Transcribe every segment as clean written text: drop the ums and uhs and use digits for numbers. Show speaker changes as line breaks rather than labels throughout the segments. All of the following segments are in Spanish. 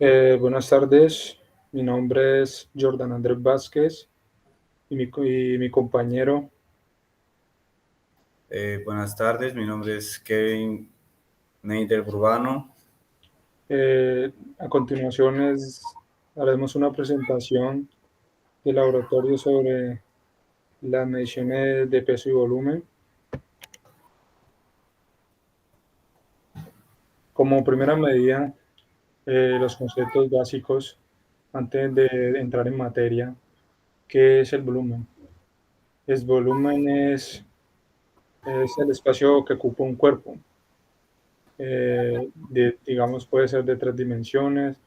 Buenas tardes, mi nombre es Jordan Andrés Vázquez y mi compañero.
Buenas tardes, mi nombre es Kevin Neider Burbano.
A continuación haremos una presentación de laboratorio sobre las mediciones de peso y volumen. Como primera medida, los conceptos básicos antes de entrar en materia. ¿Qué es el volumen? El volumen es el espacio que ocupa un cuerpo. Digamos, puede ser de 3 dimensiones,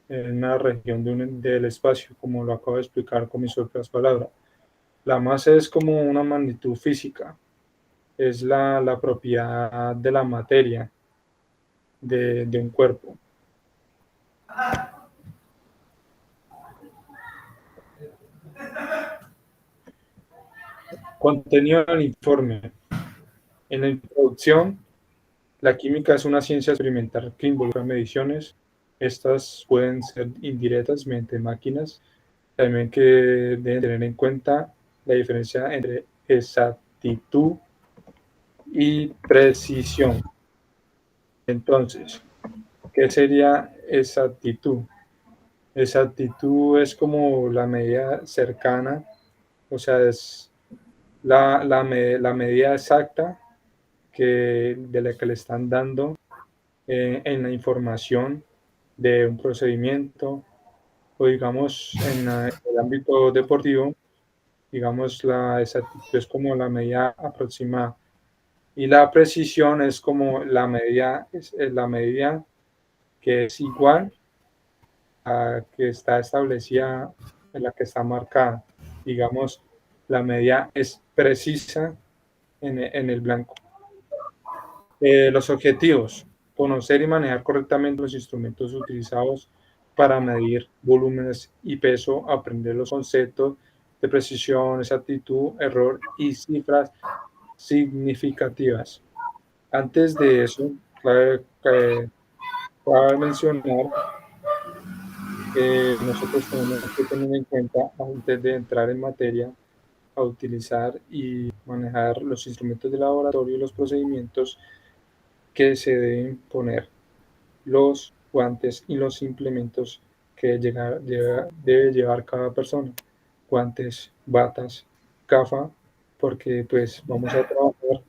en una región del espacio, como lo acabo de explicar con mis propias palabras. La masa es como una magnitud física, es la propiedad de la materia de un cuerpo. Contenido del informe. En la introducción, la química es una ciencia experimental que involucra mediciones. Estas pueden ser indirectas mediante máquinas, también que deben tener en cuenta la diferencia entre exactitud y precisión. Entonces, ¿qué sería exactitud? Exactitud es como la medida cercana, o sea, es la medida exacta de la que le están dando en la información de un procedimiento, o digamos en el ámbito deportivo, digamos la exactitud es como la medida aproximada y la precisión es como es la medida que es igual a que está establecida, en la que está marcada. Digamos, la medida es precisa en el blanco. Los objetivos: conocer y manejar correctamente los instrumentos utilizados para medir volúmenes y peso, aprender los conceptos de precisión, exactitud, error y cifras significativas. Antes de eso, cabe mencionar que nosotros tenemos que tener en cuenta, antes de entrar en materia, a utilizar y manejar los instrumentos de laboratorio y los procedimientos que se deben poner, los guantes y los implementos que debe llevar cada persona: guantes, batas, gafa, porque pues vamos a trabajar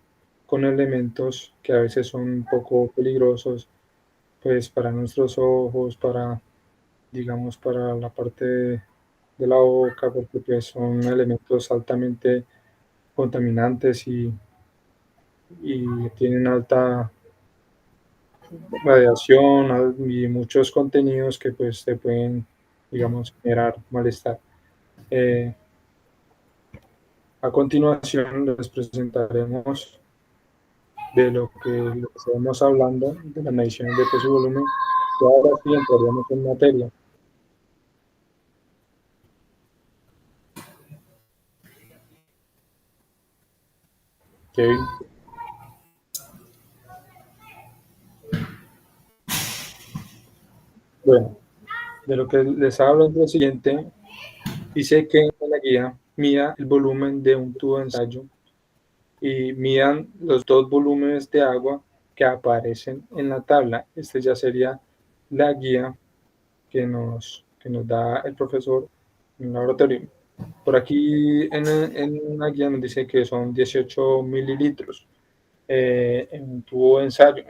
con elementos que a veces son un poco peligrosos, pues para nuestros ojos, digamos, para la parte de la boca, porque pues son elementos altamente contaminantes y tienen alta radiación y muchos contenidos que pues te pueden, digamos, generar malestar. Eh, a continuación les presentaremos lo que estamos hablando de las mediciones de peso y volumen, y ahora sí entraríamos en materia. Kevin. Bueno, de lo que les hablo es lo siguiente. Dice que en la guía mida el volumen de un tubo de ensayo y midan los dos volúmenes de agua que aparecen en la tabla. Este ya sería la guía que nos da el profesor en el laboratorio. Por aquí en la guía nos dice que son 18 mililitros en un tubo de ensayo.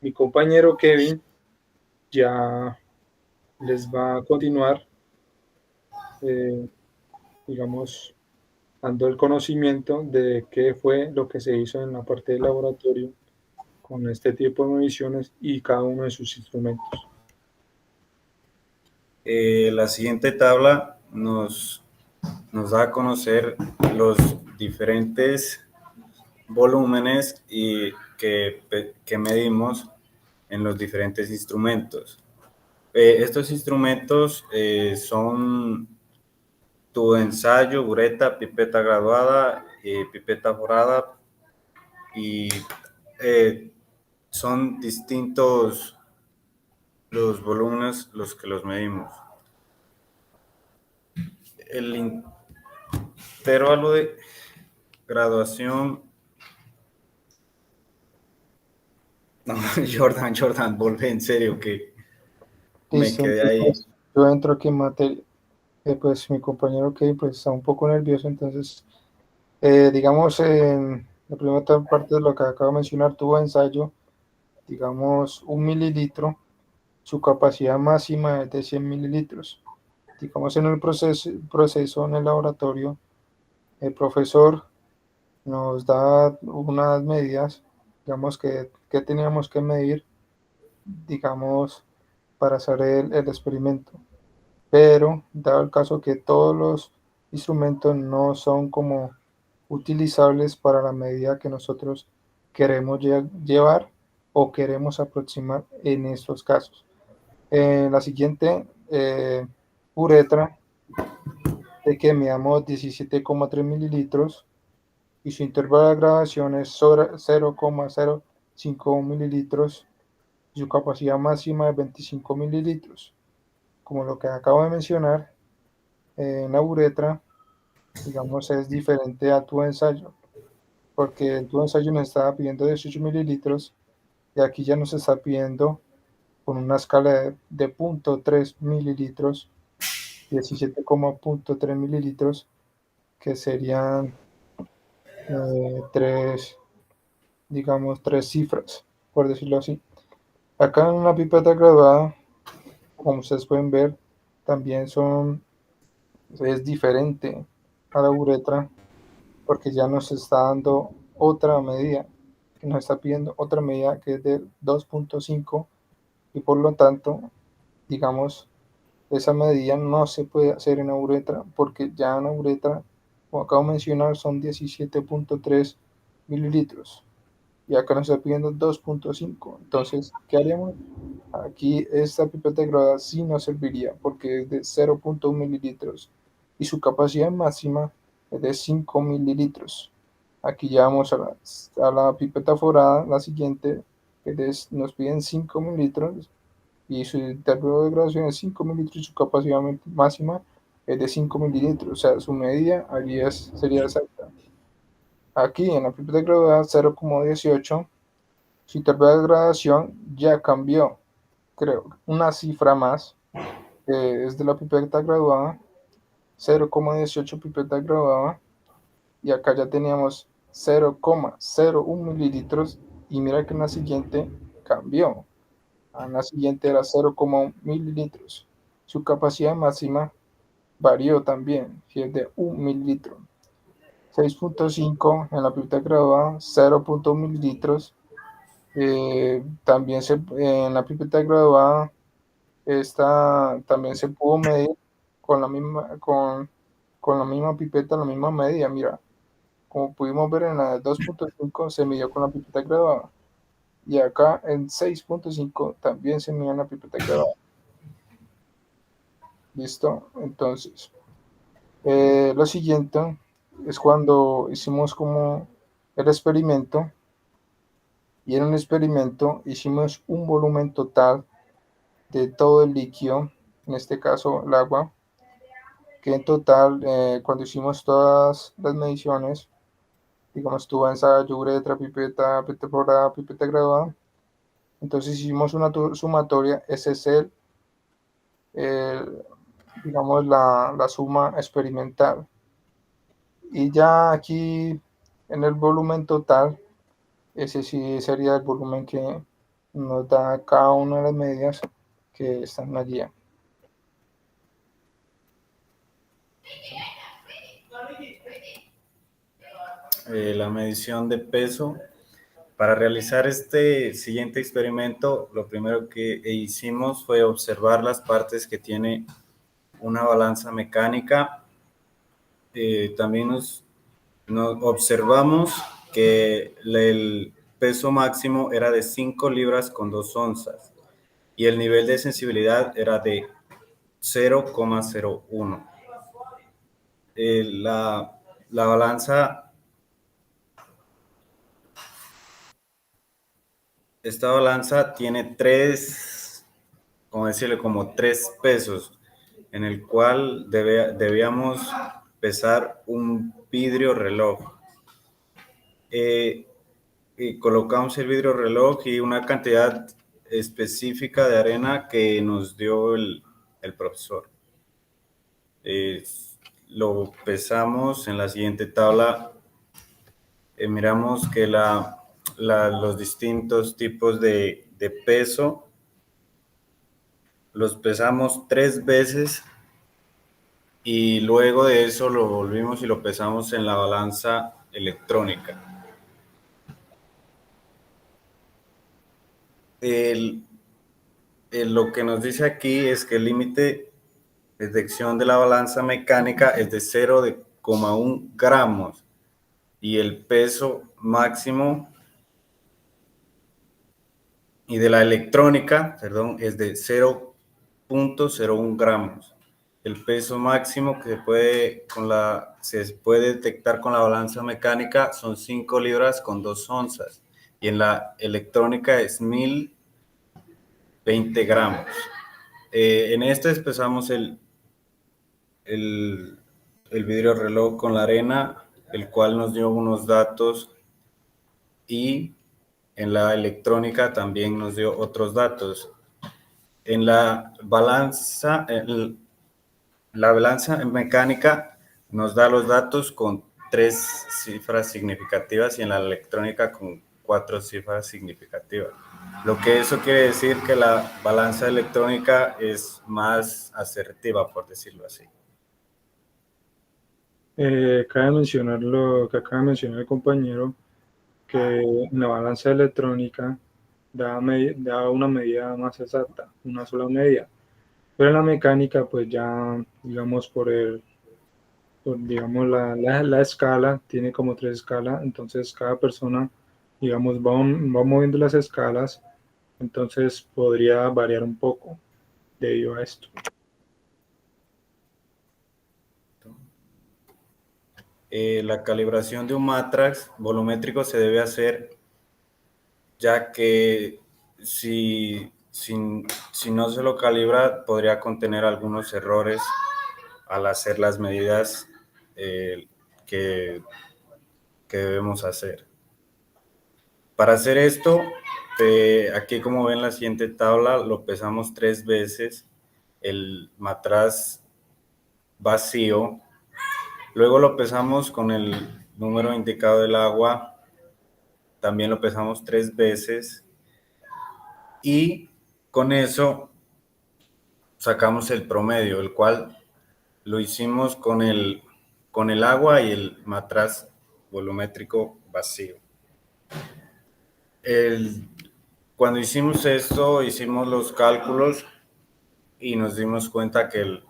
Mi compañero Kevin ya les va a continuar, eh, digamos, dando el conocimiento de qué fue lo que se hizo en la parte del laboratorio con este tipo de mediciones y cada uno de sus instrumentos.
La siguiente tabla nos da a conocer los diferentes volúmenes que medimos en los diferentes instrumentos. Estos instrumentos son tubo de ensayo, bureta, pipeta graduada, pipeta forada, y son distintos los volúmenes los que los medimos. El intervalo de graduación. No, Jordan, volvé en serio que me
Listo,
quedé ahí.
entonces yo entro aquí en materia. Pues mi compañero que pues está un poco nervioso, entonces digamos en la primera parte de lo que acabo de mencionar, tuvo ensayo, digamos 1 mililitro, su capacidad máxima es de 100 mililitros. Digamos en el proceso en el laboratorio, el profesor nos da unas medidas, digamos que teníamos que medir, digamos, para hacer el experimento. Pero dado el caso que todos los instrumentos no son como utilizables para la medida que nosotros queremos llevar o queremos aproximar en estos casos. La siguiente uretra de que midamos 17,3 mililitros y su intervalo de grabación es sobre 0,05 mililitros y su capacidad máxima es 25 mililitros. Como lo que acabo de mencionar, en la uretra, digamos, es diferente a tu ensayo, porque tu ensayo nos estaba pidiendo 18 mililitros y aquí ya nos está pidiendo con una escala de 0,3 mililitros, 17,3 mililitros, que serían tres, digamos, tres cifras, por decirlo así. Acá en la pipeta graduada, como ustedes pueden ver, también es diferente a la uretra, porque ya nos está dando otra medida, que nos está pidiendo otra medida que es de 2,5 y por lo tanto, digamos, esa medida no se puede hacer en la uretra porque ya en la uretra, como acabo de mencionar, son 17,3 mililitros y acá nos está pidiendo 2,5. Entonces, ¿qué haremos? Aquí esta pipeta graduada sí nos serviría porque es de 0,1 mililitros y su capacidad máxima es de 5 mililitros. Aquí ya vamos a la pipeta forada, la siguiente, nos piden 5 mililitros y su intervalo de graduación es 5 mililitros y su capacidad máxima es de 5 mililitros. O sea, su medida sería exacta. Aquí en la pipeta graduada 0,18, su intervalo de graduación ya cambió, creo, una cifra más, que es de la pipeta graduada, 0,18 pipeta graduada, y acá ya teníamos 0,01 mililitros, y mira que en la siguiente cambió, en la siguiente era 0,1 mililitros. Su capacidad máxima varió también, si es de 1 mililitro. 6,5 en la pipeta graduada, 0,1 mililitros. También en la pipeta graduada esta también se pudo medir con la misma pipeta, la misma medida. Mira, como pudimos ver en la 2,5 se midió con la pipeta graduada. Y acá en 6,5 también se midió en la pipeta graduada. ¿Listo? Entonces, lo siguiente es cuando hicimos como el experimento. Y en un experimento hicimos un volumen total de todo el líquido, en este caso el agua, que en total, cuando hicimos todas las mediciones, digamos, tuvo ensayo, uretra, pipeta, pipeta forada, pipeta graduada, entonces hicimos una sumatoria, ese es digamos, la suma experimental. Y ya aquí, en el volumen total, ese sí sería el volumen que nos da cada una de las medidas que están en la guía.
La medición de peso. Para realizar este siguiente experimento, lo primero que hicimos fue observar las partes que tiene una balanza mecánica. También nos observamos que el peso máximo era de 5 libras con 2 onzas y el nivel de sensibilidad era de 0,01. La balanza, esta balanza tiene tres como decirle, como 3 pesos, en el cual debíamos pesar un vidrio reloj. Y colocamos el vidrio reloj y una cantidad específica de arena que nos dio el profesor. Lo pesamos en la siguiente tabla. Miramos que los distintos tipos de peso los pesamos 3 veces y luego de eso lo volvimos y lo pesamos en la balanza electrónica. Lo que nos dice aquí es que el límite de detección de la balanza mecánica es de 0,1 gramos y el peso máximo y de la electrónica, perdón, es de 0,01 gramos. El peso máximo que se puede detectar con la balanza mecánica son 5 libras con 2 onzas y en la electrónica es 1020 gramos. En este pesamos el vidrio reloj con la arena, el cual nos dio unos datos, y en la electrónica también nos dio otros datos. En la balanza mecánica nos da los datos con 3 cifras significativas y en la electrónica con 4 cifras significativas. Lo que eso quiere decir que la balanza electrónica es más asertiva, por decirlo así.
Cabe mencionar lo que acaba de mencionar el compañero, que en la balanza electrónica da una medida más exacta, una sola medida. Pero en la mecánica, pues ya, digamos, digamos, la escala, tiene como 3 escalas, entonces cada persona, digamos, va moviendo las escalas, entonces podría variar un poco debido a esto.
La calibración de un matrax volumétrico se debe hacer, ya que si no se lo calibra, podría contener algunos errores al hacer las medidas que debemos hacer. Para hacer esto, aquí como ven la siguiente tabla, lo pesamos 3 veces, el matraz vacío, luego lo pesamos con el número indicado del agua, también lo pesamos 3 veces y con eso sacamos el promedio, el cual lo hicimos con el agua y el matraz volumétrico vacío. Cuando hicimos esto, hicimos los cálculos y nos dimos cuenta que el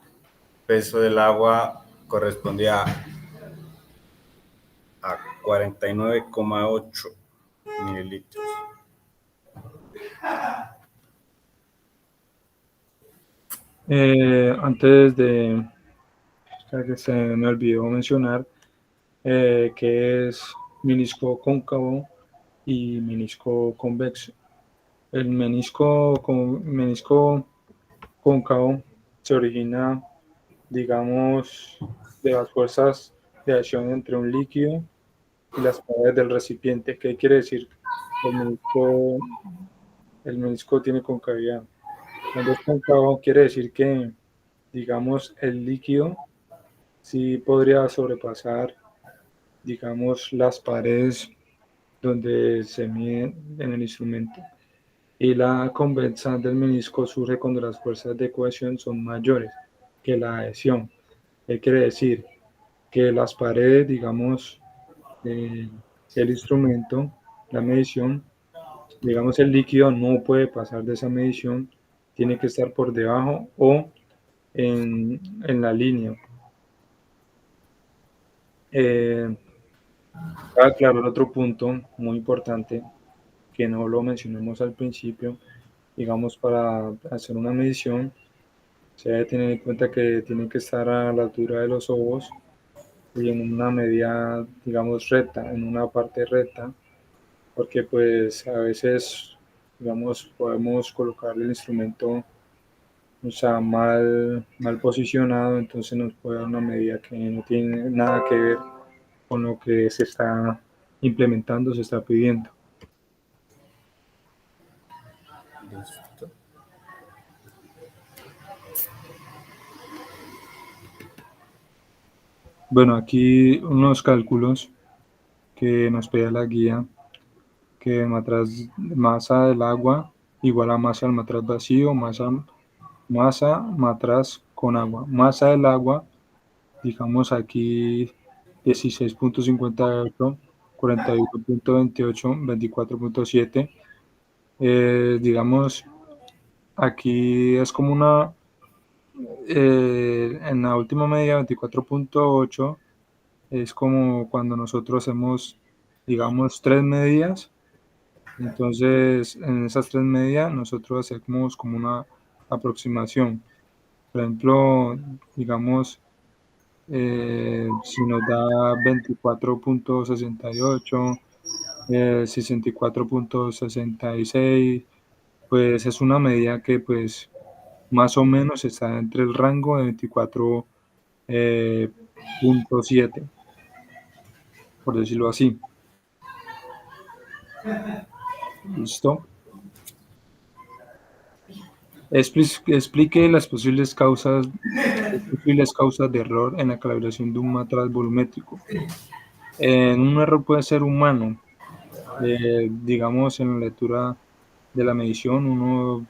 peso del agua correspondía a 49,8 mililitros.
Antes de que se me olvidó mencionar que es menisco cóncavo y menisco convexo. El menisco cóncavo se origina, digamos, de las fuerzas de acción entre un líquido y las paredes del recipiente. ¿Qué quiere decir? El menisco tiene concavidad. Cuando es cóncavo quiere decir que, digamos, el líquido sí podría sobrepasar, digamos, las paredes donde se mide en el instrumento. Y la convexa del menisco surge cuando las fuerzas de cohesión son mayores que la adhesión. ¿Qué quiere decir? Que las paredes, digamos, del instrumento, la medición, digamos, el líquido no puede pasar de esa medición, tiene que estar por debajo o en la línea. Claro, el otro punto muy importante que no lo mencionamos al principio, digamos, para hacer una medición, se debe tener en cuenta que tiene que estar a la altura de los ojos y en una medida, digamos, recta, en una parte recta, porque pues a veces, digamos, podemos colocar el instrumento o sea, mal posicionado, entonces nos puede dar una medida que no tiene nada que ver con lo que se está implementando, se está pidiendo.
Listo.
Bueno, aquí unos cálculos que nos pide la guía, que masa del agua igual a masa del matraz vacío, matraz con agua. Masa del agua, digamos aquí 16,58, 41,28, 24,7. Digamos, aquí es como en la última medida 24,8 es como cuando nosotros hacemos, digamos, tres medidas. Entonces, en esas tres medidas nosotros hacemos como una aproximación. Por ejemplo, digamos, si nos da 24,68, 64,66, pues es una medida que pues más o menos está entre el rango de 24,7, por decirlo así. ¿Listo? Explique las posibles causas de error en la calibración de un matraz volumétrico. Un error puede ser humano. Digamos, en la lectura de la medición, uno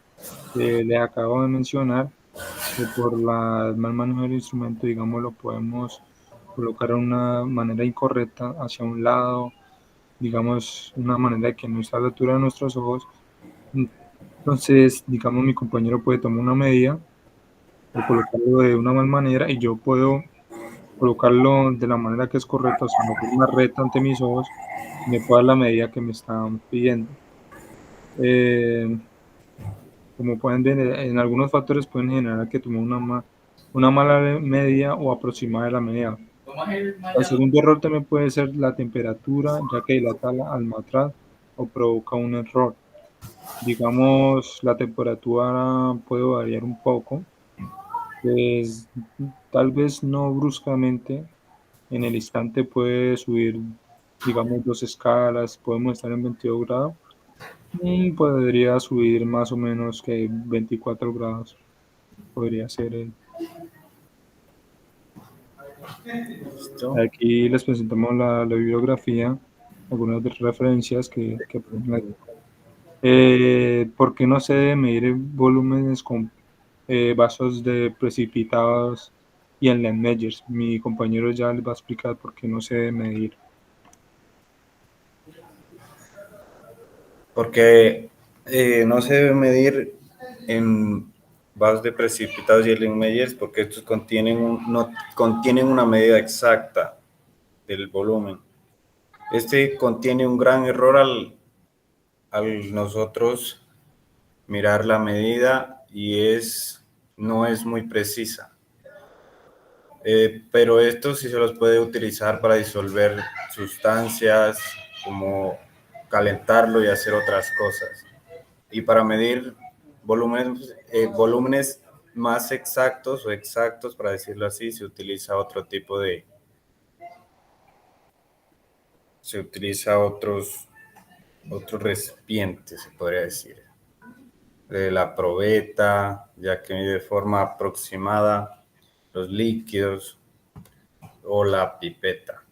le acabo de mencionar que por el mal manejo del instrumento, digamos, lo podemos colocar de una manera incorrecta hacia un lado, digamos, una manera que no está a la altura de nuestros ojos. Entonces, digamos, mi compañero puede tomar una medida o colocarlo de una mal manera y yo puedo colocarlo de la manera que es correcta, o sea, de forma recta ante mis ojos, me puede dar la medida que me están pidiendo. Como pueden ver, en algunos factores pueden generar que tome una mala medida o aproximada de la medida. El segundo error también puede ser la temperatura, ya que dilata al matraz o provoca un error. Digamos, la temperatura puede variar un poco, pues tal vez no bruscamente, en el instante puede subir, digamos, 2 escalas, podemos estar en 22 grados y podría subir más o menos que 24 grados, podría ser.
Listo.
Aquí les presentamos la bibliografía, algunas de referencias que ponen ahí. ¿Por qué no se debe medir volúmenes con vasos de precipitados y en las Meyers? Mi compañero ya les va a explicar por qué no se debe medir.
Porque no se debe medir en vasos de precipitados y Erlenmeyers porque estos no contienen una medida exacta del volumen. Este contiene un gran error al nosotros mirar la medida y no es muy precisa. Pero esto sí se los puede utilizar para disolver sustancias, como calentarlo y hacer otras cosas. Y para medir volúmenes más exactos o exactos, para decirlo así, se utiliza otros recipientes, se podría decir. La probeta, ya que mide de forma aproximada los líquidos, o la pipeta.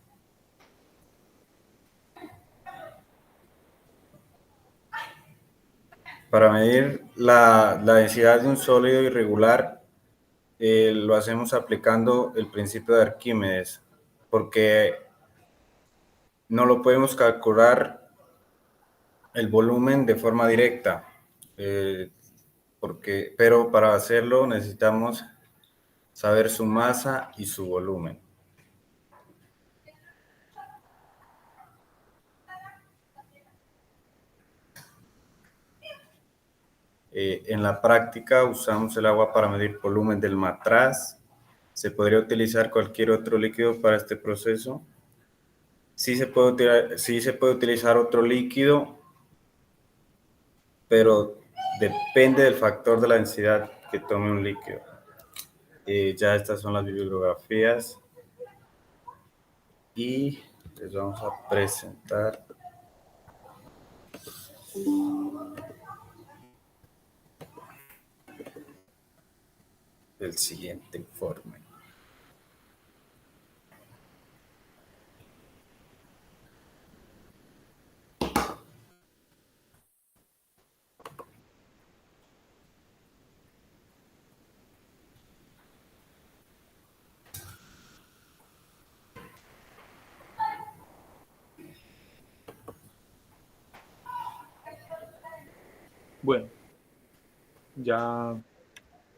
Para medir la densidad de un sólido irregular, lo hacemos aplicando el principio de Arquímedes, porque no lo podemos calcular el volumen de forma directa, pero para hacerlo necesitamos saber su masa y su volumen. En la práctica usamos el agua para medir volumen del matraz. ¿Se podría utilizar cualquier otro líquido para este proceso? Sí se puede utilizar otro líquido, pero depende del factor de la densidad que tome un líquido. Ya estas son las bibliografías y les vamos a presentar el siguiente informe.
Bueno, ya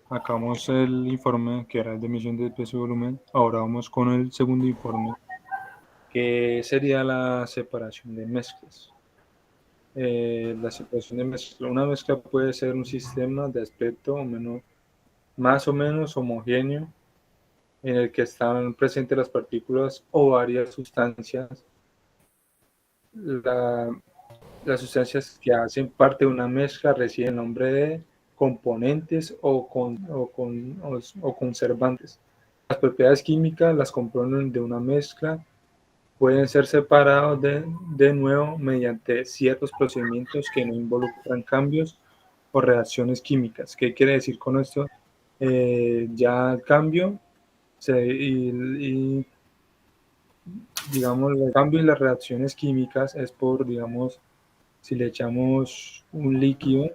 acabamos el informe que era el de emisión de peso y volumen. Ahora vamos con el segundo informe, que sería la separación de mezclas. La separación de mezcla. Una mezcla puede ser un sistema de aspecto más o menos homogéneo en el que están presentes las partículas o varias sustancias. Las sustancias que hacen parte de una mezcla reciben el nombre de componentes o conservantes. Las propiedades químicas las componen de una mezcla pueden ser separados de nuevo mediante ciertos procedimientos que no involucran cambios o reacciones químicas. ¿Qué quiere decir con esto? Ya el cambio digamos, el cambio y las reacciones químicas es por, digamos, si le echamos un líquido,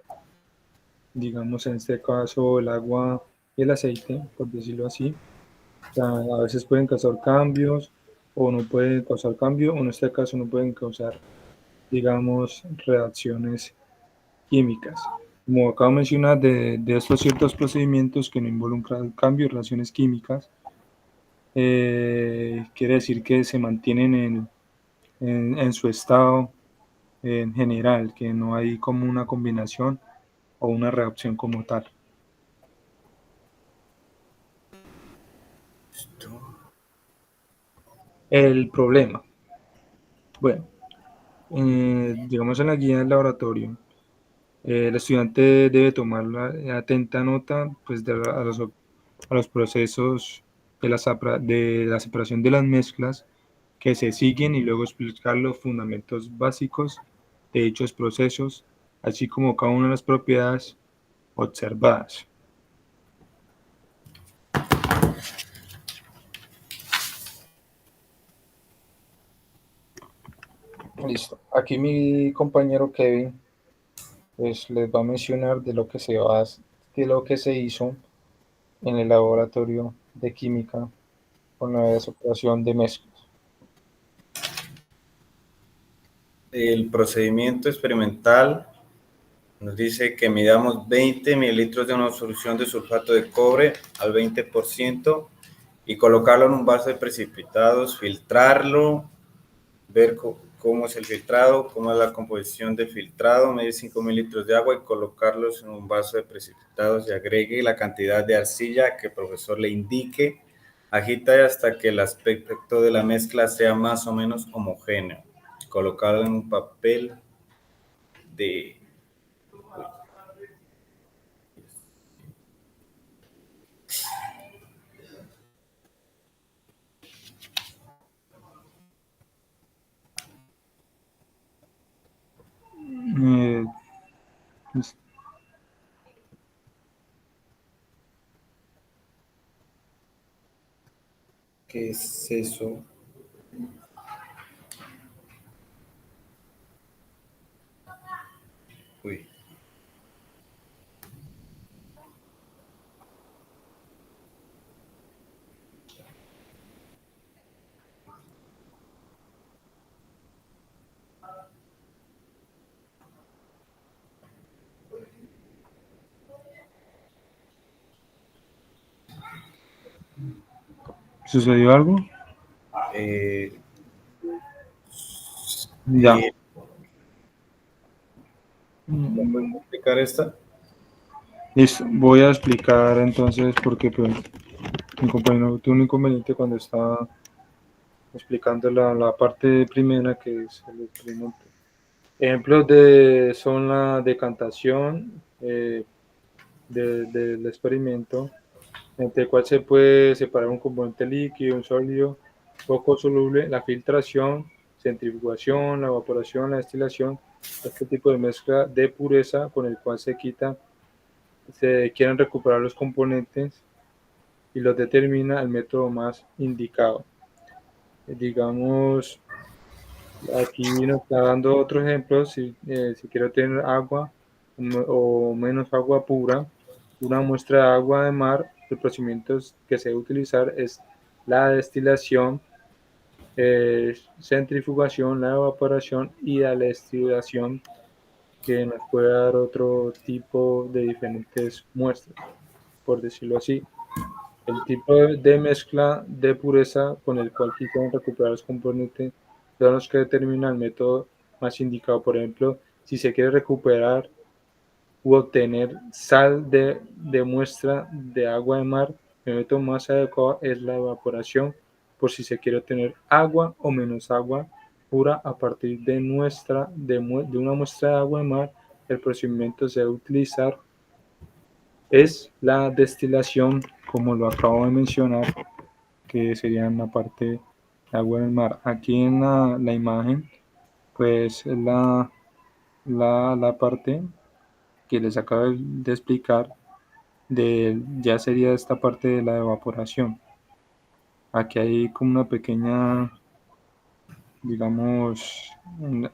digamos en este caso el agua y el aceite, por decirlo así, o sea, a veces pueden causar cambios o no pueden causar cambio, o en este caso no pueden causar, digamos, reacciones químicas. Como acabo de mencionar, de estos ciertos procedimientos que no involucran cambio y reacciones químicas, quiere decir que se mantienen en su estado en general, que no hay como una combinación o una reacción como tal. El problema. Bueno, digamos en la guía del laboratorio, el estudiante debe tomar atenta nota pues, a los procesos de la separación de las mezclas que se siguen y luego explicar los fundamentos básicos de dichos procesos, así como cada una de las propiedades observadas.
Listo. Aquí mi compañero Kevin pues les va a mencionar de lo que se hizo en el laboratorio de química con la separación de mezclas.
El procedimiento experimental nos dice que midamos 20 mililitros de una solución de sulfato de cobre al 20% y colocarlo en un vaso de precipitados, filtrarlo, ver cómo es el filtrado, cómo es la composición del filtrado, medir 5 mililitros de agua y colocarlos en un vaso de precipitados y agregue la cantidad de arcilla que el profesor le indique. Agita hasta que el aspecto de la mezcla sea más o menos homogéneo. Colocarlo en un papel de...
Eh,
¿Qué es eso? Uy.
¿Sucedió algo?
Eh,
Ya.
¿Puedes explicar esta?
Listo. Voy a explicar entonces porque pues, mi compañero tuvo un inconveniente cuando estaba explicando la parte primera que es el experimento. Ejemplos son la decantación, del experimento, entre el cual se puede separar un componente líquido, un sólido, poco soluble, la filtración, centrifugación, la evaporación, la destilación, este tipo de mezcla de pureza con el cual se quieren recuperar los componentes y los determina el método más indicado. Digamos, aquí nos está dando otro ejemplo, si quiero tener agua o menos agua pura, una muestra de agua de mar, el procedimiento que se debe utilizar es la destilación, centrifugación, la evaporación y la destilación, que nos puede dar otro tipo de diferentes muestras, por decirlo así. El tipo de mezcla de pureza con el cual quisieran recuperar los componentes son los que determinan el método más indicado. Por ejemplo, si se quiere recuperar u obtener sal de muestra de agua de mar, el método más adecuado es la evaporación. Por si se quiere obtener agua o menos agua pura a partir de una muestra de agua de mar, el procedimiento se debe utilizar es la destilación, como lo acabo de mencionar, que sería en la parte de agua del mar. Aquí en la imagen, pues es la parte que les acabo de explicar, ya sería esta parte de la evaporación. Aquí hay como una pequeña, digamos,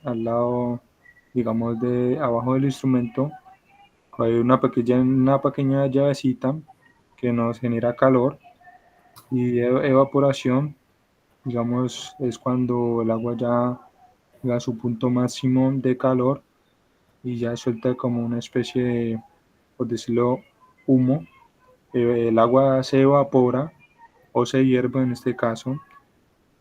al lado, digamos, de abajo del instrumento, hay una pequeña llavecita que nos genera calor. Y evaporación, digamos, es cuando el agua ya llega a su punto máximo de calor y ya suelta como una especie de, por decirlo, humo. El agua se evapora o se hierve en este caso.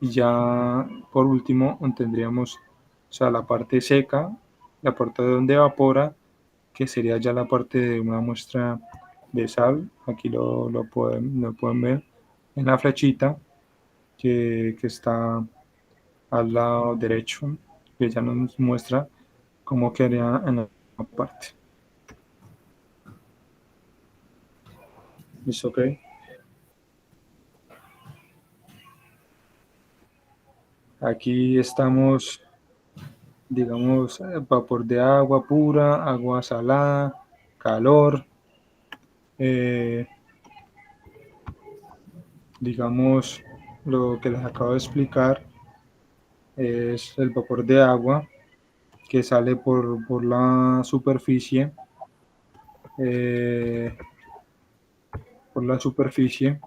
Y ya por último tendríamos, o sea, la parte seca, la parte donde evapora, que sería ya la parte de una muestra de sal. Aquí lo pueden ver en la flechita que está al lado derecho, que ya nos muestra cómo quedaría en la parte. ¿Listo? Ok. Aquí estamos, digamos, vapor de agua pura, agua salada, calor. eh, digamos, lo que les acabo de explicar es el vapor de agua que sale por la superficie, eh, por la superficie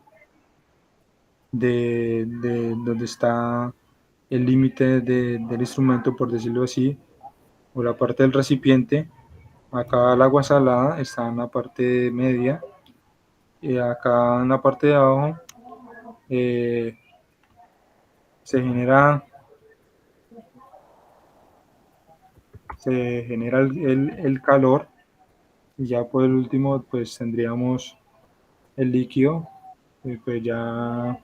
de donde está el límite del instrumento, por decirlo así, o la parte del recipiente. Acá el agua salada está en la parte media y acá en la parte de abajo eh, se genera, el calor, y ya por el último pues tendríamos el líquido, y pues ya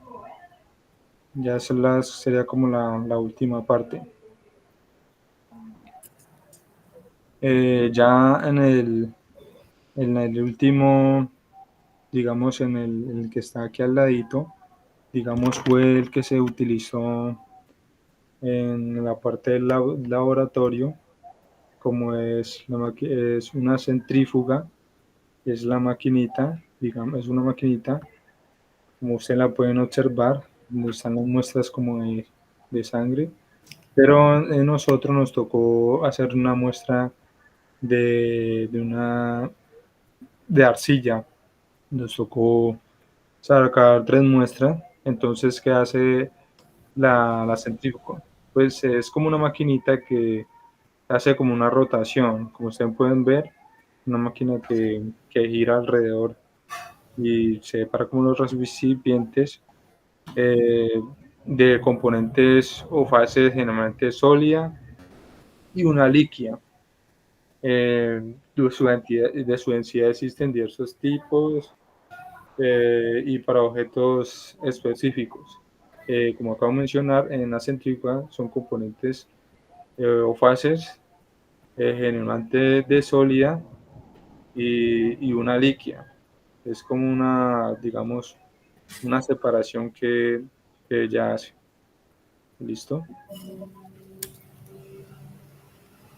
sería como la última parte. Ya en el último, digamos el que está aquí al ladito, digamos fue el que se utilizó en la parte del laboratorio, como es una centrífuga, es la maquinita, digamos, es una maquinita, como ustedes la pueden observar, donde están las muestras como de sangre, pero a nosotros nos tocó hacer una muestra de arcilla. Nos tocó sacar 3 muestras. Entonces, ¿qué hace la centrífuga? Pues es como una maquinita que hace como una rotación, como ustedes pueden ver, una máquina que gira alrededor y se separa como los recipientes eh, de componentes o fases generalmente sólida y una líquida. De su densidad existen diversos tipos y para objetos específicos. Como acabo de mencionar, en la centrífuga son componentes o fases generalmente de sólida y una líquida. Es como una, digamos, una separación que ella hace. ¿Listo?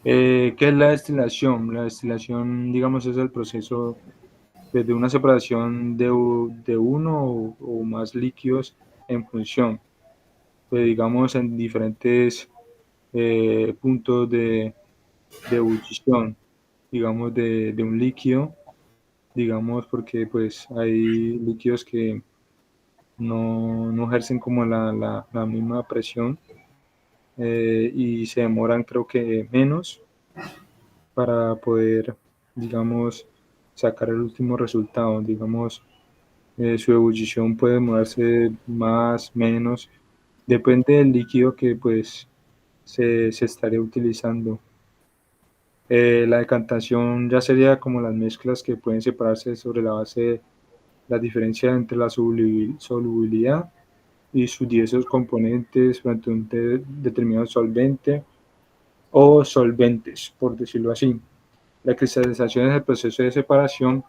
¿Qué es la destilación? La destilación, digamos, es el proceso de una separación de uno o más líquidos en función, pues, digamos, en diferentes puntos de ebullición, digamos, de un líquido, digamos, porque pues hay líquidos que no ejercen como la misma presión, y se demoran creo que menos para poder, digamos, sacar el último resultado. Digamos, su ebullición puede moverse más, menos, depende del líquido que pues se estaría utilizando. La decantación ya sería como las mezclas que pueden separarse sobre la base de la diferencia entre la solubilidad y sus diversos componentes frente a un determinado solvente o solventes, por decirlo así. La cristalización es el proceso de separación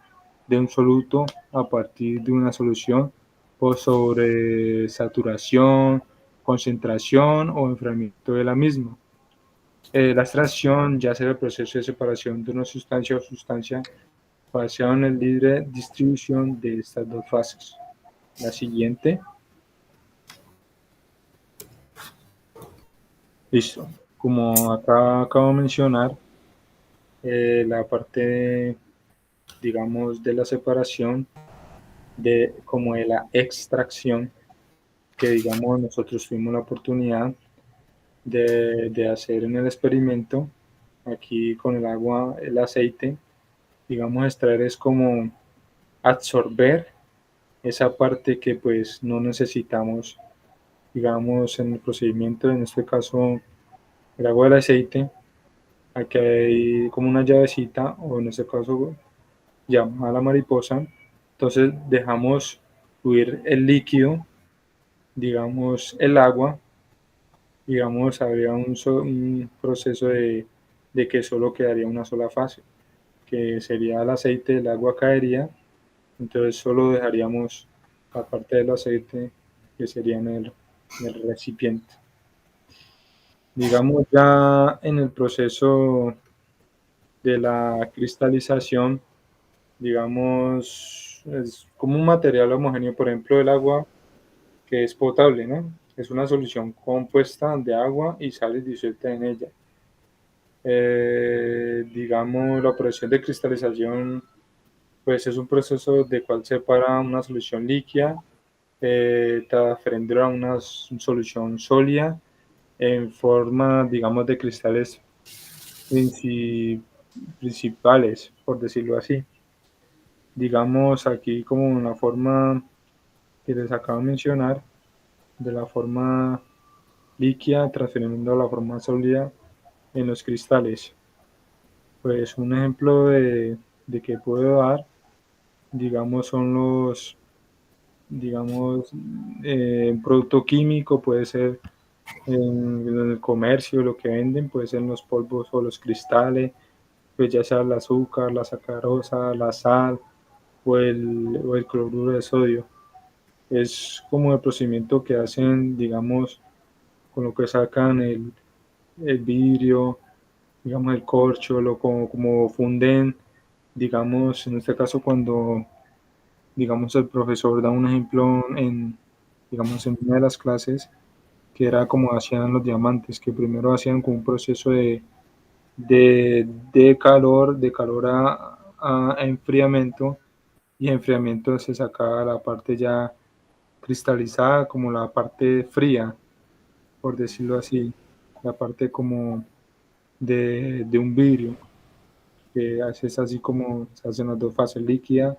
de un soluto a partir de una solución por sobresaturación, concentración o enfriamiento de la misma. La extracción ya será el proceso de separación de una sustancia o sustancia basado en la libre distribución de estas dos fases. La siguiente. Listo. Como acá acabo de mencionar, la parte, digamos, de la separación, como de la extracción, que digamos nosotros tuvimos la oportunidad de hacer en el experimento, aquí con el agua, el aceite, digamos, extraer es como absorber esa parte que pues no necesitamos, digamos, en el procedimiento, en este caso el agua del aceite. Aquí hay como una llavecita, o en este caso llama a la mariposa. Entonces dejamos fluir el líquido, digamos el agua, digamos habría un proceso de que solo quedaría una sola fase, que sería el aceite, el agua caería, entonces solo dejaríamos la parte del aceite que sería en el recipiente. Digamos ya en el proceso de la cristalización, digamos, es como un material homogéneo, por ejemplo, el agua que es potable, ¿no? Es una solución compuesta de agua y sales disueltas en ella. Digamos, la operación de cristalización, pues es un proceso de cual separa una solución líquida, transfiriéndola a una solución sólida en forma, digamos, de cristales principales, por decirlo así. Digamos aquí como una forma que les acabo de mencionar, de la forma líquida transfiriendo a la forma sólida en los cristales. Pues un ejemplo de que puedo dar, digamos, son los, digamos, un producto químico, puede ser en el comercio, lo que venden, puede ser los polvos o los cristales, pues ya sea el azúcar, la sacarosa, la sal o el cloruro de sodio. Es como el procedimiento que hacen, digamos, con lo que sacan el vidrio, digamos, el corcho, como funden, digamos, en este caso cuando, digamos, el profesor da un ejemplo digamos, en una de las clases, que era como hacían los diamantes, que primero hacían como un proceso de calor a enfriamiento, y enfriamiento se sacaba la parte ya cristalizada, como la parte fría, por decirlo así, la parte como de un vidrio, que es así como se hacen las dos fases, líquida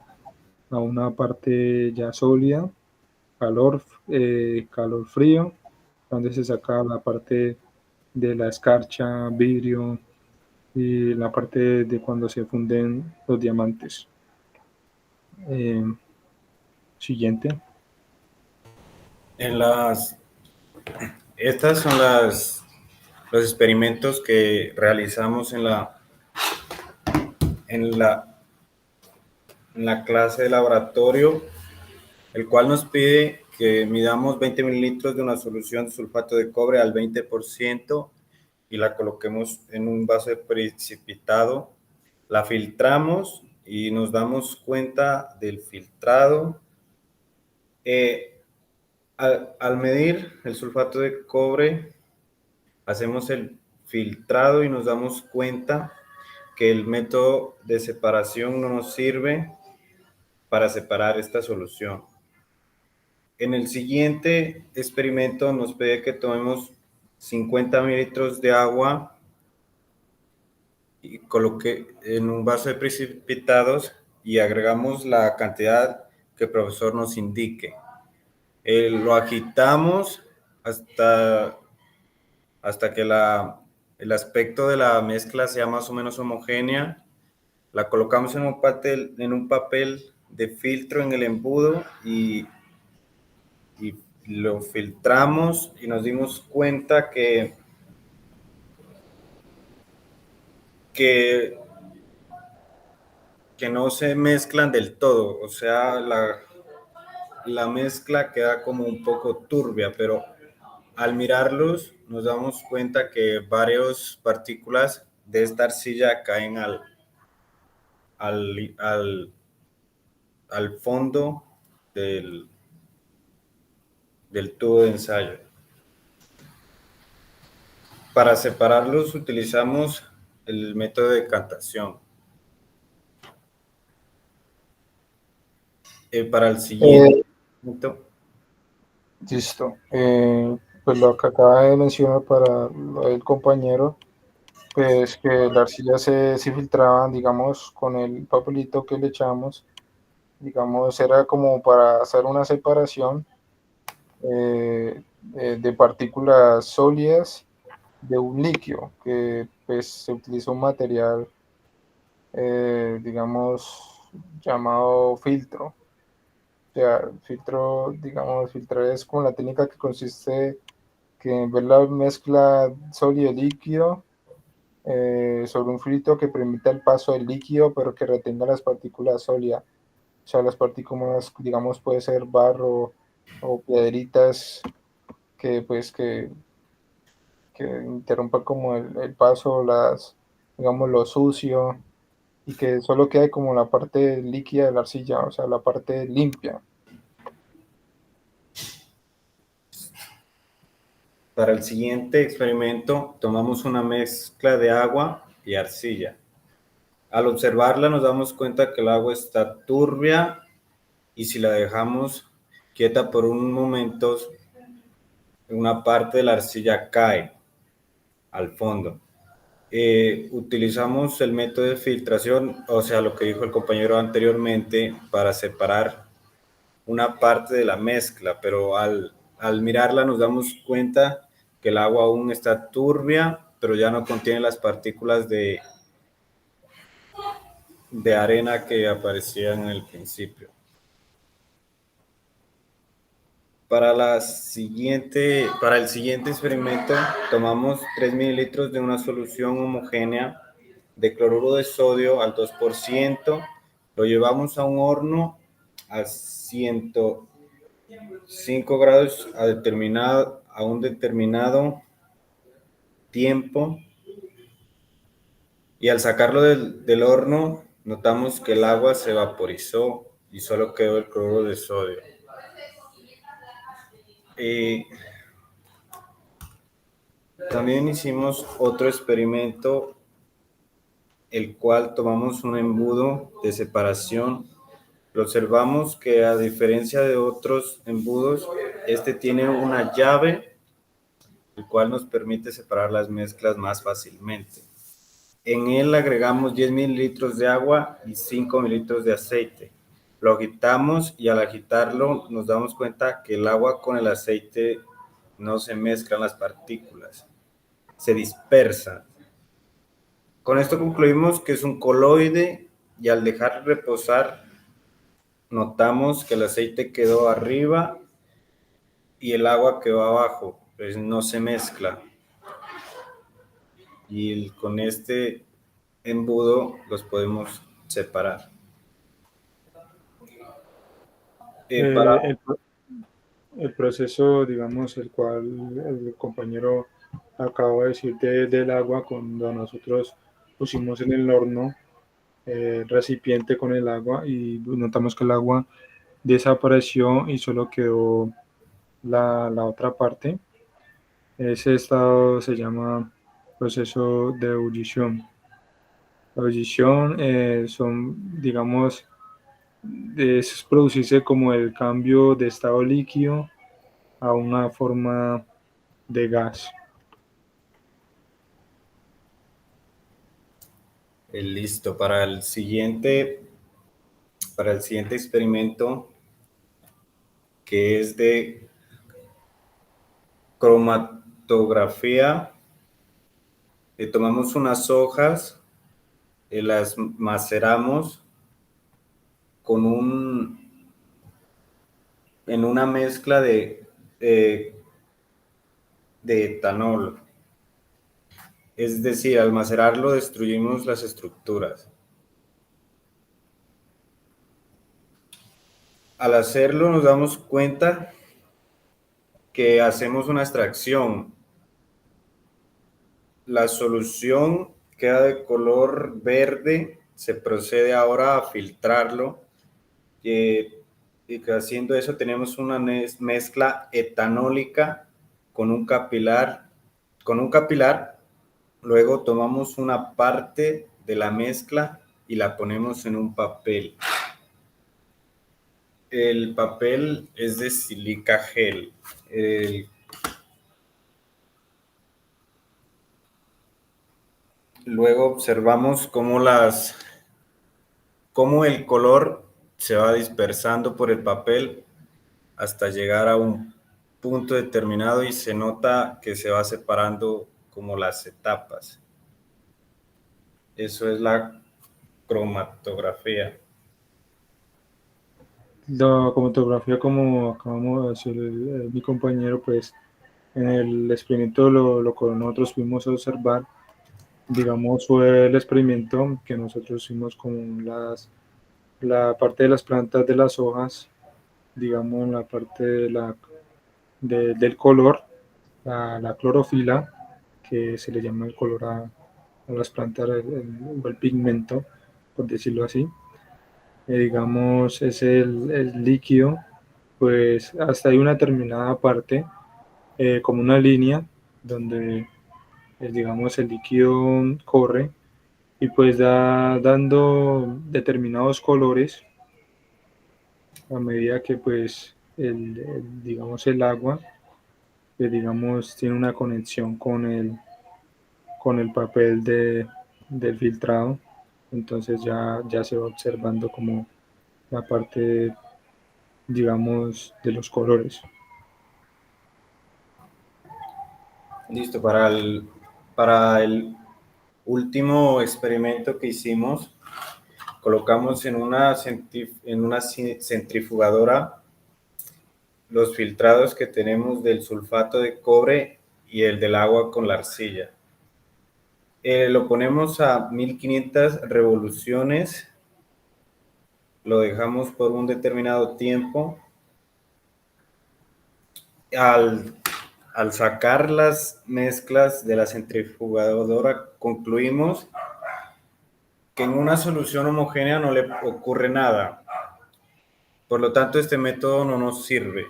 a una parte ya sólida, calor frío, donde se saca la parte de la escarcha, vidrio y la parte de cuando se funden los diamantes. Siguiente.
En las, estas son los experimentos que realizamos en la en la clase de laboratorio, el cual nos pide que midamos 20 mililitros de una solución de sulfato de cobre al 20% y la coloquemos en un vaso de precipitado, la filtramos y nos damos cuenta del filtrado. Al medir el sulfato de cobre, hacemos el filtrado y nos damos cuenta que el método de separación no nos sirve para separar esta solución. En el siguiente experimento nos pide que tomemos 50 mililitros de agua y coloque en un vaso de precipitados y agregamos la cantidad que el profesor nos indique. Lo agitamos hasta que el aspecto de la mezcla sea más o menos homogénea. La colocamos en un papel de filtro en el embudo y lo filtramos y nos dimos cuenta que no se mezclan del todo, o sea, la mezcla queda como un poco turbia, pero al mirarlos nos damos cuenta que varias partículas de esta arcilla caen al fondo del tubo de ensayo. Para separarlos utilizamos el método de decantación. Para el siguiente punto.
Listo. Pues lo que acaba de mencionar para el compañero, pues que la arcilla se filtraba, digamos, con el papelito que le echamos, digamos, era como para hacer una separación de partículas sólidas de un líquido, que pues se utiliza un material, digamos, llamado filtro. O sea, filtro, digamos, filtrar es como la técnica que consiste que en ver la mezcla sólido-líquido sobre un filtro que permita el paso del líquido, pero que retenga las partículas sólidas. O sea, las partículas, digamos, puede ser barro o piedritas que, pues, que interrumpan como el paso, digamos, lo sucio, y que solo quede como la parte líquida de la arcilla, o sea, la parte limpia.
Para el siguiente experimento tomamos una mezcla de agua y arcilla. Al observarla nos damos cuenta que el agua está turbia y si la dejamos quieta por un momento, una parte de la arcilla cae al fondo. Utilizamos el método de filtración, o sea, lo que dijo el compañero anteriormente, para separar una parte de la mezcla, pero al mirarla nos damos cuenta que el agua aún está turbia, pero ya no contiene las partículas de arena que aparecían en el principio. Para el siguiente experimento tomamos 3 mililitros de una solución homogénea de cloruro de sodio al 2%, lo llevamos a un horno a 105 grados a un determinado tiempo y al sacarlo del horno notamos que el agua se vaporizó y solo quedó el cloruro de sodio. También hicimos otro experimento, el cual tomamos un embudo de separación. Lo observamos que a diferencia de otros embudos, este tiene una llave, el cual nos permite separar las mezclas más fácilmente. En él agregamos 10 mililitros de agua y 5 mililitros de aceite. Lo agitamos y al agitarlo nos damos cuenta que el agua con el aceite no se mezclan las partículas, se dispersan. Con esto concluimos que es un coloide y al dejar reposar notamos que el aceite quedó arriba y el agua quedó abajo, pues no se mezcla. Y con este embudo los podemos separar. Para
El, el proceso, digamos, el cual el compañero acaba de decir del agua, cuando nosotros pusimos en el horno recipiente con el agua y notamos que el agua desapareció y solo quedó la otra parte. Ese estado se llama proceso de ebullición. La ebullición son, digamos, es producirse como el cambio de estado líquido a una forma de gas.
listo, para el siguiente experimento, que es de cromatografía, tomamos unas hojas, las maceramos con en una mezcla eh, de etanol. Es decir, al macerarlo destruimos las estructuras. Al hacerlo nos damos cuenta que hacemos una extracción. La solución queda de color verde, se procede ahora a filtrarlo y que haciendo eso tenemos una mezcla etanólica con un capilar. Luego tomamos una parte de la mezcla y la ponemos en un papel. El papel es de silica gel. Luego observamos cómo el color se va dispersando por el papel hasta llegar a un punto determinado y se nota que se va separando como las etapas. Eso es la cromatografía.
La cromatografía, como acabamos de decir mi compañero, pues en el experimento lo que nosotros pudimos observar, digamos, fue el experimento que nosotros hicimos con la parte de las plantas de las hojas, digamos, la parte del color, la clorofila, que se le llama el color a las plantas, el pigmento, por decirlo así. Digamos, es el líquido, pues hasta hay una determinada parte, como una línea, donde, digamos, el líquido corre y pues dando determinados colores a medida que pues digamos el agua digamos tiene una conexión con el papel del filtrado, entonces ya se va observando como la parte, digamos, de los colores.
Listo, para el último experimento que hicimos, colocamos en una centrifugadora los filtrados que tenemos del sulfato de cobre y el del agua con la arcilla. Lo ponemos a 1500 revoluciones, lo dejamos por un determinado tiempo. Al sacar las mezclas de la centrifugadora, concluimos que en una solución homogénea no le ocurre nada. Por lo tanto, este método no nos sirve.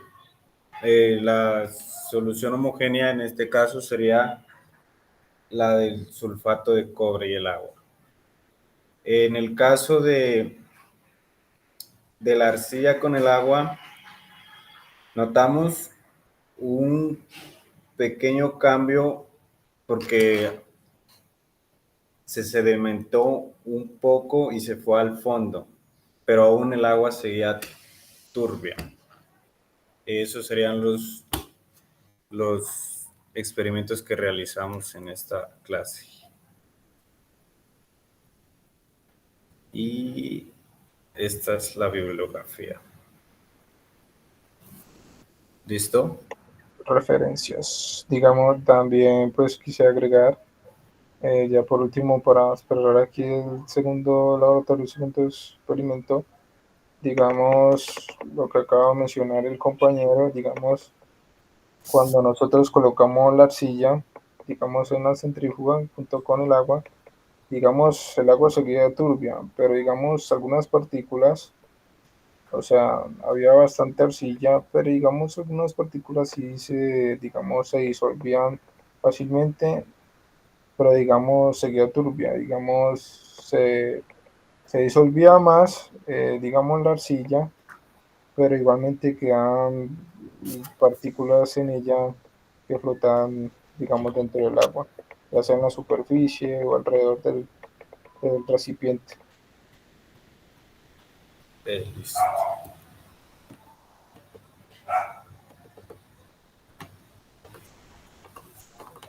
La solución homogénea en este caso sería la del sulfato de cobre y el agua. En el caso de la arcilla con el agua, notamos un pequeño cambio porque se sedimentó un poco y se fue al fondo, pero aún el agua seguía turbia. Esos serían los experimentos que realizamos en esta clase. Y esta es la bibliografía. ¿Listo?
Referencias. Digamos, también pues quise agregar, ya por último, para cerrar aquí el segundo laboratorio, el segundo experimento, digamos, lo que acaba de mencionar el compañero, digamos, cuando nosotros colocamos la arcilla, digamos, en la centrífuga junto con el agua, digamos, el agua seguía turbia, pero digamos, algunas partículas, o sea, había bastante arcilla, pero digamos, algunas partículas sí digamos, se disolvían fácilmente, pero digamos, seguía turbia, digamos, se disolvía más, digamos, la arcilla, pero igualmente quedan partículas en ella que flotan, digamos, dentro del agua, ya sea en la superficie o alrededor del recipiente.
Listo.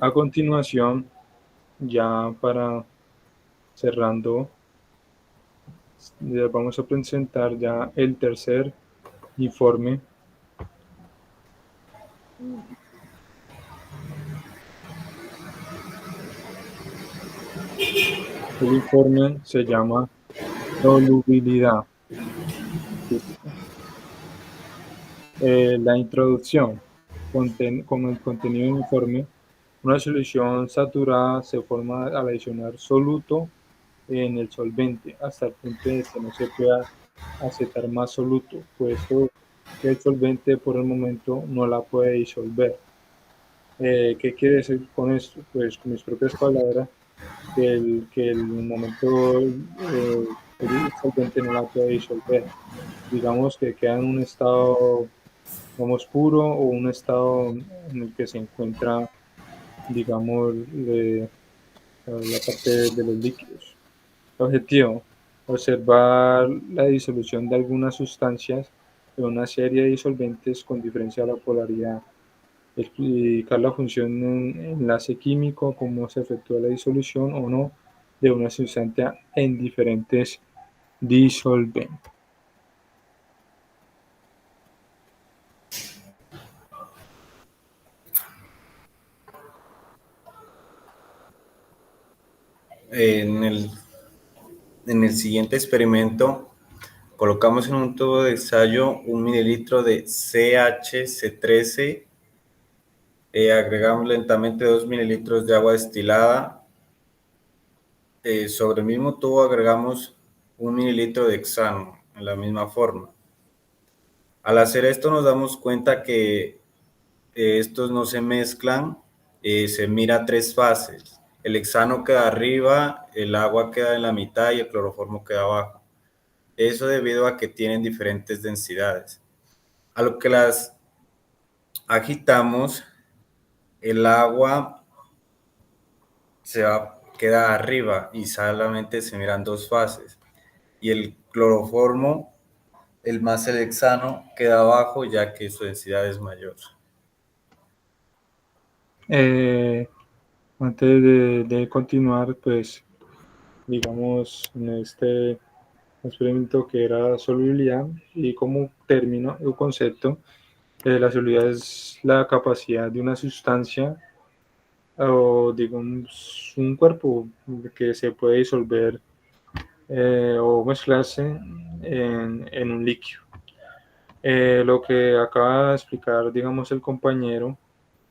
A continuación, ya para cerrando, les vamos a presentar ya el tercer informe. El informe se llama solubilidad. La introducción. Como el contenido del informe, una solución saturada se forma al adicionar soluto en el solvente hasta el punto de que no se pueda aceptar más soluto, puesto que el solvente por el momento no la puede disolver. ¿Qué quiere decir con esto? Pues con mis propias palabras, que el momento el solvente no la puede disolver. Digamos que queda en un estado, digamos, puro o un estado en el que se encuentra, digamos, la parte de los líquidos. Objetivo: observar la disolución de algunas sustancias en una serie de disolventes con diferencia de la polaridad. Explicar la función en enlace químico, cómo se efectúa la disolución o no de una sustancia en diferentes disolventes.
En el siguiente experimento, colocamos en un tubo de ensayo 1 mililitro de CHC13, agregamos lentamente 2 mililitros de agua destilada. Sobre el mismo tubo agregamos 1 mililitro de hexano en la misma forma. Al hacer esto nos damos cuenta que estos no se mezclan, se mira tres fases. El hexano queda arriba, el agua queda en la mitad y el cloroformo queda abajo. Eso debido a que tienen diferentes densidades. A lo que las agitamos, el agua queda arriba y solamente se miran dos fases. Y el cloroformo, el más el hexano, queda abajo ya que su densidad es mayor.
Antes de continuar, pues digamos en este experimento que era solubilidad y como término o concepto, la solubilidad es la capacidad de una sustancia o digamos un cuerpo que se puede disolver o mezclarse en un líquido. Lo que acaba de explicar, digamos, el compañero,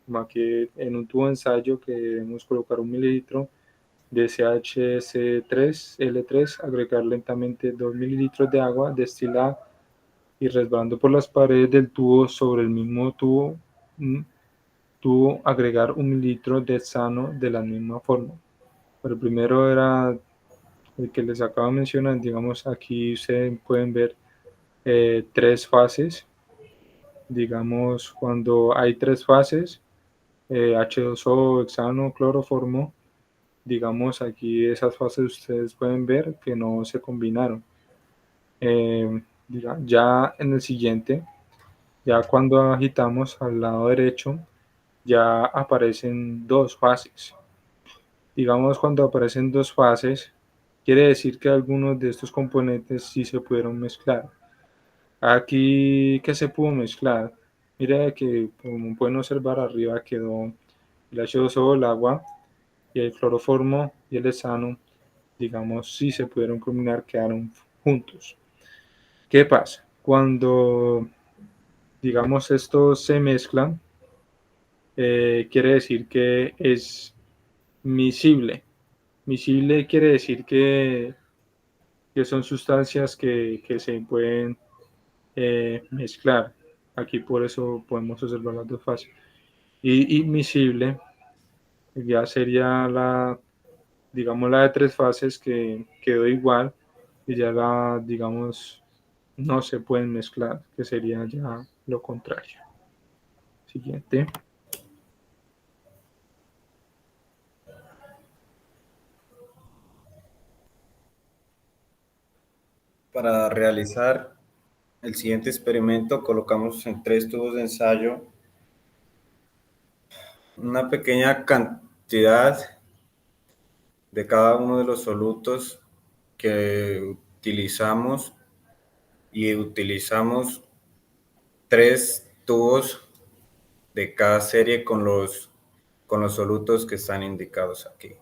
como que en un tubo de ensayo que debemos colocar 1 mililitro de CHC3L3, agregar lentamente 2 mililitros de agua destilada y resbalando por las paredes del tubo sobre el mismo tubo agregar 1 mililitro de hexano de la misma forma. Pero el primero era el que les acabo de mencionar, digamos, aquí ustedes pueden ver tres fases. Digamos, cuando hay tres fases, H2O, hexano, cloroformo, digamos, aquí esas fases ustedes pueden ver que no se combinaron. Ya en el siguiente, ya cuando agitamos al lado derecho, ya aparecen dos fases. Digamos, cuando aparecen dos fases, quiere decir que algunos de estos componentes sí se pudieron mezclar. Aquí, ¿qué se pudo mezclar? Mira que, como pueden observar, arriba quedó el H2O, el agua, y el cloroformo y el hexano, digamos, sí se pudieron combinar, quedaron juntos. ¿Qué pasa? Cuando, digamos, estos se mezclan, quiere decir que es miscible. Miscible quiere decir que son sustancias que se pueden mezclar. Aquí por eso podemos observar las dos fases. Y miscible ya sería la, digamos, la de tres fases que quedó igual y ya la, digamos, no se pueden mezclar, que sería ya lo contrario. Siguiente.
Para realizar el siguiente experimento, colocamos en 3 tubos de ensayo una pequeña cantidad de cada uno de los solutos que utilizamos y utilizamos 3 tubos de cada serie con los solutos que están indicados aquí,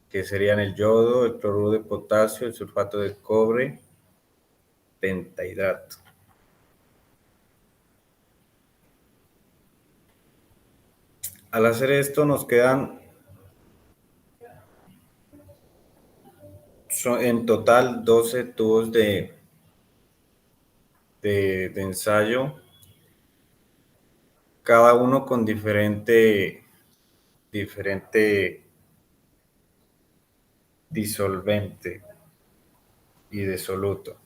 que serían el yodo, el cloruro de potasio, el sulfato de cobre, pentahidrato. Al hacer esto nos quedan en total 12 tubos de ensayo, cada uno con diferente disolvente y de soluto.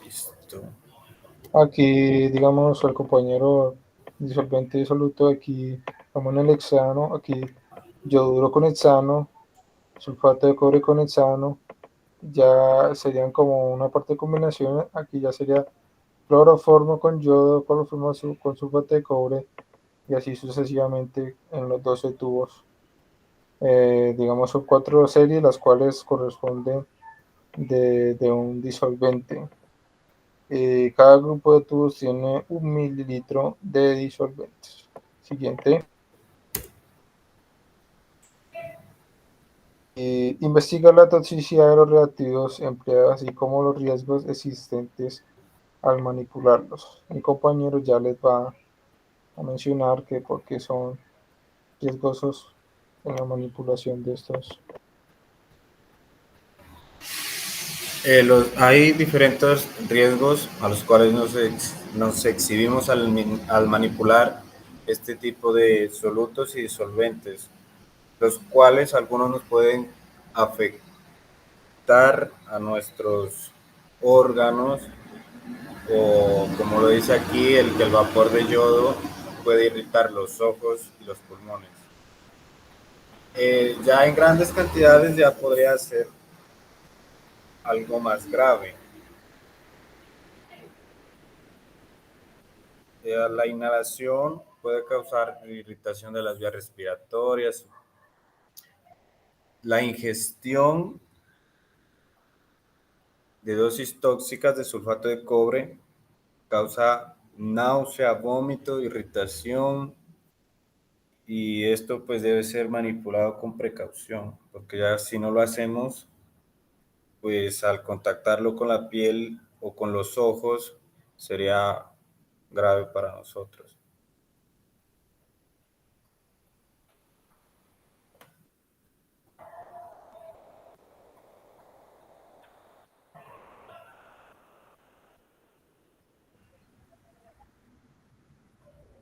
Listo.
Aquí, digamos, el compañero disolvente disoluto, aquí vamos en el hexano, aquí yoduro con hexano, sulfato de cobre con hexano, ya serían como una parte de combinación, aquí ya sería cloroformo con yodo, cloroformo con sulfato de cobre, y así sucesivamente en los 12 tubos. Digamos, son 4 series, las cuales corresponden de un disolvente. Cada grupo de tubos tiene 1 mililitro de disolventes. Siguiente. Investiga la toxicidad de los reactivos empleados, así como los riesgos existentes al manipularlos. Mi compañero ya les va a mencionar que por qué son riesgosos en la manipulación de estos.
Hay diferentes riesgos a los cuales nos exhibimos al manipular este tipo de solutos y disolventes, los cuales algunos nos pueden afectar a nuestros órganos, o como lo dice aquí, que el vapor de yodo puede irritar los ojos y los pulmones. Ya en grandes cantidades ya podría ser algo más grave. La inhalación puede causar irritación de las vías respiratorias. La ingestión de dosis tóxicas de sulfato de cobre causa náusea, vómito, irritación, y esto pues debe ser manipulado con precaución, porque ya si no lo hacemos, pues al contactarlo con la piel o con los ojos sería grave para nosotros.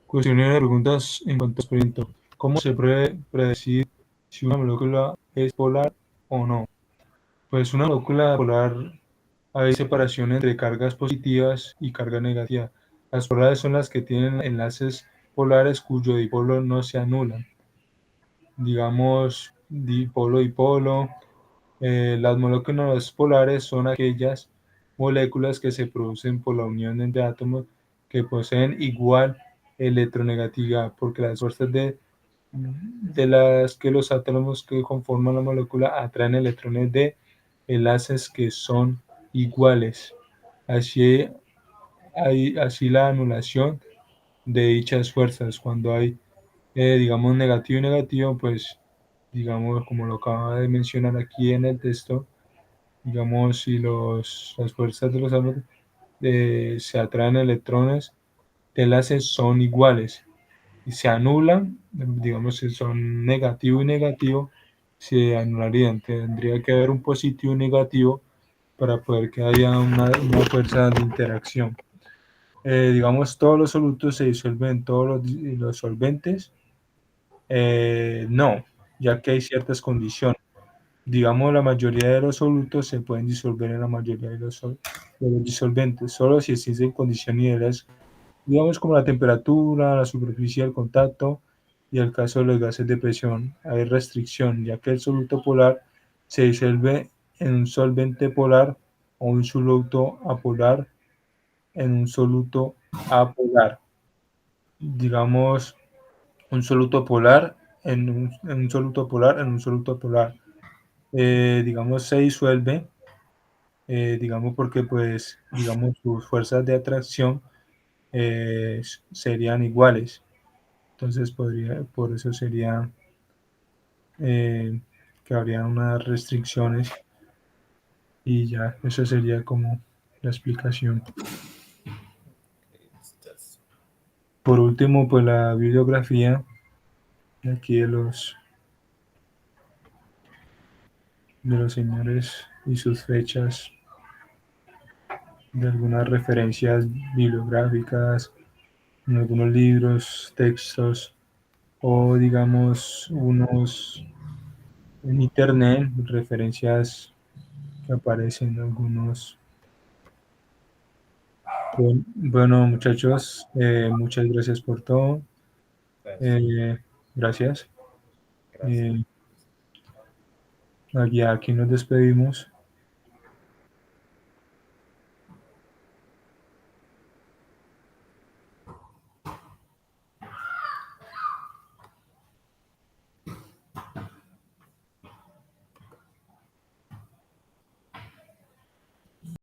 Cuestiones de preguntas en cuanto al experimento. ¿Cómo se puede predecir si una molécula es polar o no? Pues una molécula polar hay separación entre cargas positivas y cargas negativas. Las polares son las que tienen enlaces polares cuyo dipolo no se anulan. Digamos, dipolo-dipolo. Las moléculas polares son aquellas moléculas que se producen por la unión entre átomos que poseen igual electronegatividad, porque las fuerzas de las que los átomos que conforman la molécula atraen electrones de enlaces que son iguales. Así, así la anulación de dichas fuerzas, cuando hay, digamos, negativo y negativo, pues digamos, como lo acaba de mencionar aquí en el texto, digamos, si las fuerzas de los átomos se atraen electrones, de enlaces son iguales y se anulan, digamos, si son negativo y negativo, se anularían. Tendría que haber un positivo y negativo para poder que haya una fuerza de interacción. Digamos, todos los solutos se disuelven en todos los solventes. No, ya que hay ciertas condiciones. Digamos, la mayoría de los solutos se pueden disolver en la mayoría de de los disolventes, solo si existen condiciones ideales, digamos como la temperatura, la superficie del contacto y el caso de los gases de presión. Hay restricción, ya que el soluto polar se disuelve en un solvente polar o un soluto apolar en un soluto apolar. Digamos, un soluto polar en un soluto polar en un soluto polar. Digamos, se disuelve, digamos, porque pues, digamos, sus fuerzas de atracción serían iguales. Entonces, por eso sería que habría unas restricciones y ya, eso sería como la explicación. Por último, pues la bibliografía aquí de los señores y sus fechas, de algunas referencias bibliográficas, en algunos libros, textos o digamos unos en internet, referencias que aparecen en algunos. Bueno, muchachos, muchas gracias por todo. Gracias.
Gracias.
Aquí nos despedimos.